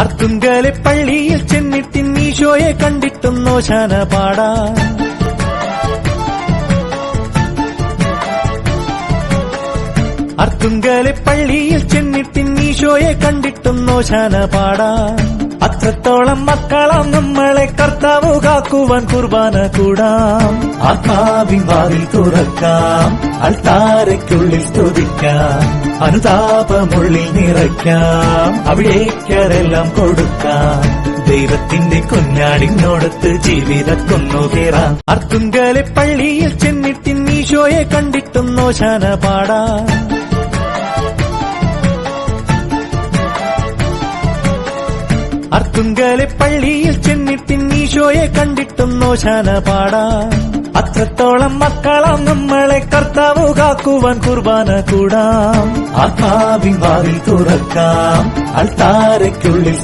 അർത്തുങ്കലെ പള്ളിയിൽ ചെന്നിട്ടിന്നീശോയെ കണ്ടിട്ടും നോശാന പാടാം. അർത്തുങ്കലെ പള്ളിയിൽ ചെന്നിട്ടിന്നീശോയെ കണ്ടിട്ടും നോശാന പാടാം. അത്രത്തോളം മക്കളാം നമ്മളെ കർത്താവ് കാക്കുവാൻ കുർബാന കൂടാം. ആത്മാവിൻ വാതിൽ തുറക്കാം, അൾത്താരയ്ക്കുള്ളിൽ സ്തുതിക്കാം, അനുതാപമുള്ളിൽ നിറയ്ക്കാം, അവിടേക്കരെല്ലാം കൊടുക്കാം. ദൈവത്തിന്റെ കുഞ്ഞാടിനോടത്ത് ജീവിതക്കൊന്നു കേറാം. അർത്തുങ്കലെ പള്ളിയിൽ ചെന്നിട്ടിന്നീശോയെ കണ്ടിട്ടും നോശാന പാടാം. അർത്തുങ്കലെ പള്ളിയിൽ ചെന്നിട്ടിന്നീശോയെ കണ്ടിട്ടും നോശാന പാടാം. അത്രത്തോളം മക്കളാം നമ്മളെ കർത്താവ് കാക്കുവാൻ കുർബാന കൂടാം. ആത്മാവിൻ വാതിൽ തുറക്കാം, അൾത്താരയ്ക്കുള്ളിൽ